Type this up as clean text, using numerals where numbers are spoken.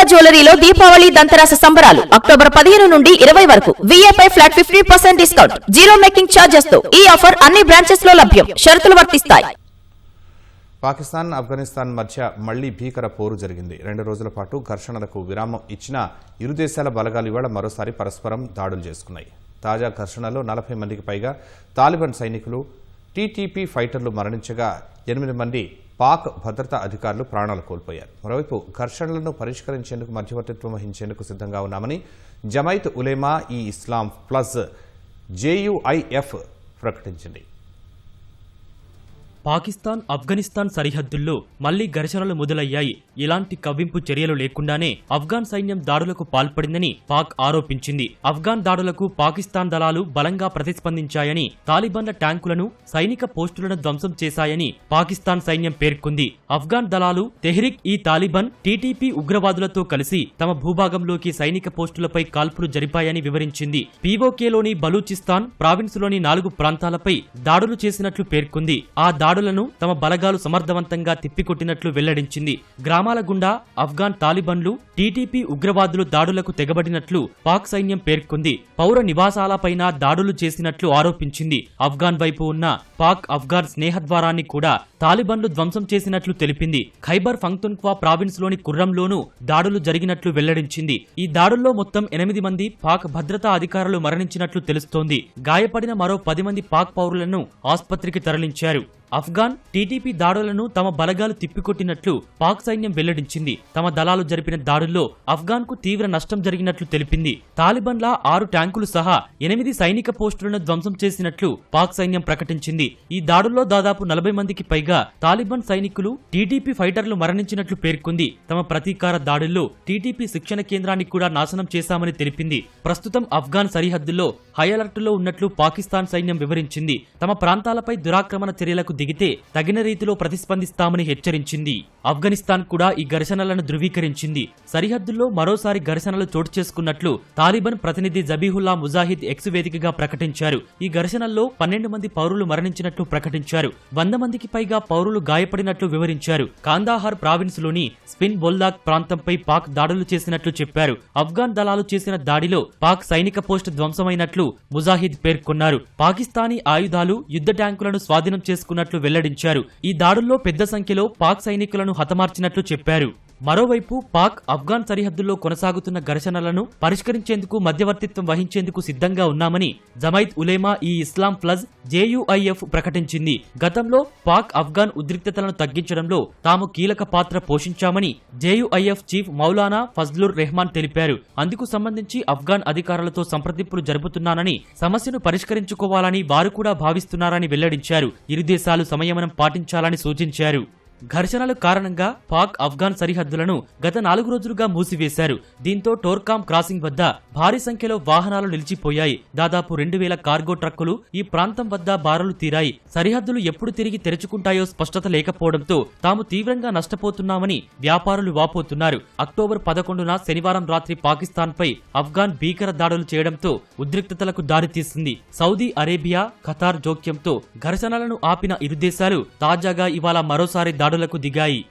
జ్యువెలరీలో దీపావళి దంతరాస సంబరాలు అక్టోబర్ 15 నుండి 20 వరకు VAపై flat 50% discount, zero making charges తో ఈ ఆఫర్ అన్ని బ్రాంచెస్ లో లభ్యం. షరతులు వర్తిస్తాయి. పాకిస్తాన్ ఆఫ్ఘనిస్తాన్ మధ్య మళ్లీ భీకర పోరు జరిగింది. 2 రోజుల పాటు ఘర్షణలకు విరామం ఇచ్చిన ఇరు దేశాల బలగాలు ఇవాళ మరోసారి పరస్పరం దాడులు చేసుకున్నాయి. తాజా ఘర్షణలో 40 మందికి పైగా తాలిబాన్ సైనికులు, టీటీపీ ఫైటర్లు మరణించగా 8 మంది పాక్ భద్రతా అధికారులు ప్రాణాలు కోల్పోయారు. మరోవైపు ఘర్షణలను పరిష్కరించేందుకు మధ్యవర్తిత్వం వహించేందుకు సిద్ధంగా ఉన్నామని జమైత్ ఉలేమా ఈ ఇస్లాం ప్లస్ JUIF ప్రకటించింది. పాకిస్తాన్ ఆఫ్ఘనిస్తాన్ సరిహద్దుల్లో మళ్లీ ఘర్షణలు మొదలయ్యాయి. ఇలాంటి కవ్వింపు చర్యలు లేకుండానే ఆఫ్ఘాన్ సైన్యం దాడులకు పాల్పడిందని పాక్ ఆరోపించింది. ఆఫ్ఘాన్ దాడులకు పాకిస్తాన్ దళాలు బలంగా ప్రతిస్పందించాయని, తాలిబాన్ల ట్యాంకులను, సైనిక పోస్టులను ధ్వంసం చేశాయని పాకిస్తాన్ సైన్యం పేర్కొంది. ఆఫ్ఘాన్ దళాలు తెహ్రిక్ ఈ తాలిబాన్, టీటీపీ ఉగ్రవాదులతో కలిసి తమ భూభాగంలోకి సైనిక పోస్టులపై కాల్పులు జరిపాయని వివరించింది. POKలోని బలూచిస్తాన్ ప్రావిన్స్లోని 4 ప్రాంతాలపై దాడులు చేసినట్లు పేర్కొంది. ఆ దాడులను తమ బలగాలు సమర్థవంతంగా తిప్పికొట్టినట్లు వెల్లడించింది. గ్రామాల గుండా ఆఫ్ఘాన్ తాలిబాన్లు, టీటీపీ ఉగ్రవాదులు దాడులకు తెగబడినట్లు పాక్ సైన్యం పేర్కొంది. పౌర నివాసాలపైన దాడులు చేసినట్లు ఆరోపించింది. ఆఫ్ఘాన్ వైపు ఉన్న పాక్ ఆఫ్ఘాన్ స్నేహద్వారాన్ని కూడా తాలిబాన్లు ధ్వంసం చేసినట్లు తెలిపింది. ఖైబర్ పఖ్తూన్ఖ్వా ప్రావిన్స్ లోని కుర్రంలోనూ దాడులు జరిగినట్లు వెల్లడించింది. ఈ దాడుల్లో మొత్తం 8 మంది పాక్ భద్రతా అధికారులు మరణించినట్లు తెలుస్తోంది. గాయపడిన మరో 10 మంది పాక్ పౌరులను ఆసుపత్రికి తరలించారు. ఆఫ్ఘాన్ టీటీపీ దాడులను తమ బలగాలు తిప్పికొట్టినట్లు పాక్ సైన్యం వెల్లడించింది. తమ దళాలు జరిపిన దాడుల్లో ఆఫ్ఘాన్ కు తీవ్ర నష్టం జరిగినట్లు తెలిపింది. తాలిబాన్ల 6 ట్యాంకులు సహా 8 సైనిక పోస్టులను ధ్వంసం చేసినట్లు పాక్ సైన్యం ప్రకటించింది. ఈ దాడుల్లో దాదాపు 40 మందికి పైగా తాలిబాన్ సైనికులు, టీటీపీ ఫైటర్లు మరణించినట్లు పేర్కొంది. తమ ప్రతీకార దాడుల్లో టీటీపీ శిక్షణ కేంద్రాన్ని కూడా నాశనం చేశామని తెలిపింది. ప్రస్తుతం ఆఫ్ఘాన్ సరిహద్దుల్లో హై అలర్టులో ఉన్నట్లు పాకిస్తాన్ సైన్యం వివరించింది. తమ ప్రాంతాలపై దురాక్రమణ చర్యలకు దిగితే తగిన రీతిలో ప్రతిస్పందిస్తామని హెచ్చరించింది. ఆఫ్ఘనిస్తాన్ కూడా ఈ ఘర్షణలను ధృవీకరించింది. సరిహద్దుల్లో మరోసారి ఘర్షణలు చోటు చేసుకున్నట్లు తాలిబాన్ ప్రతినిధి జబీహుల్లా ముజాహిద్ ఎక్స్ వేదికగా ప్రకటించారు. ఈ ఘర్షణల్లో 12 మంది పౌరులు మరణించినట్లు ప్రకటించారు. 100 మందికి పైగా పౌరులు గాయపడినట్లు వివరించారు. కాందాహార్ ప్రావిన్స్ లోని స్పిన్ బొల్దాక్ ప్రాంతంపై పాక్ దాడులు చేసినట్లు చెప్పారు. ఆఫ్ఘాన్ దళాలు చేసిన దాడిలో పాక్ సైనిక పోస్టు ధ్వంసమైనట్లు ముజాహిద్ పేర్కొన్నారు. పాకిస్తానీ ఆయుధాలు, యుద్ధ ట్యాంకులను స్వాధీనం చేసుకున్నట్లు వెల్లడించారు. ఈ దాడుల్లో పెద్ద సంఖ్యలో పాక్ సైనికులను హతమార్చినట్లు చెప్పారు. మరోవైపు పాక్ ఆఫ్ఘాన్ సరిహద్దుల్లో కొనసాగుతున్న ఘర్షణలను పరిష్కరించేందుకు మధ్యవర్తిత్వం వహించేందుకు సిద్ధంగా ఉన్నామని జమైత్ ఉలేమా ఈ ఇస్లాం ప్లస్ JUIF ప్రకటించింది. గతంలో పాక్ ఆఫ్ఘాన్ ఉద్రిక్తతలను తగ్గించడంలో తాము కీలక పాత్ర పోషించామని JUIF చీఫ్ మౌలానా ఫజ్లుర్ రెహమాన్ తెలిపారు. అందుకు సంబంధించి ఆఫ్ఘాన్ అధికారులతో సంప్రదింపులు జరుపుతున్నానని, సమస్యను పరిష్కరించుకోవాలని వారు కూడా భావిస్తున్నారని వెల్లడించారు. ఇరు దేశాలు సంయమనం పాటించాలని సూచించారు. ఘర్షణల కారణంగా పాక్ ఆఫ్ఘాన్ సరిహద్దులను గత 4 రోజులుగా మూసివేశారు. దీంతో టోర్కామ్ క్రాసింగ్ వద్ద భారీ సంఖ్యలో వాహనాలు నిలిచిపోయాయి. దాదాపు 2000 కార్గో ట్రక్కులు ఈ ప్రాంతం వద్ద బారులు తీరాయి. సరిహద్దులు ఎప్పుడు తిరిగి తెరుచుకుంటాయో స్పష్టత లేకపోవడంతో తాము తీవ్రంగా నష్టపోతున్నామని వ్యాపారులు వాపోతున్నారు. అక్టోబర్ 11న శనివారం రాత్రి పాకిస్తాన్ పై ఆఫ్ఘాన్ భీకర దాడులు చేయడంతో ఉద్రిక్తతలకు దారితీసింది. సౌదీ అరేబియా, ఖతార్ జోక్యంతో ఘర్షణలను ఆపిన ఇరు దేశాలు తాజాగా ఇవాళ మరోసారి దాడులకు దిగాయి.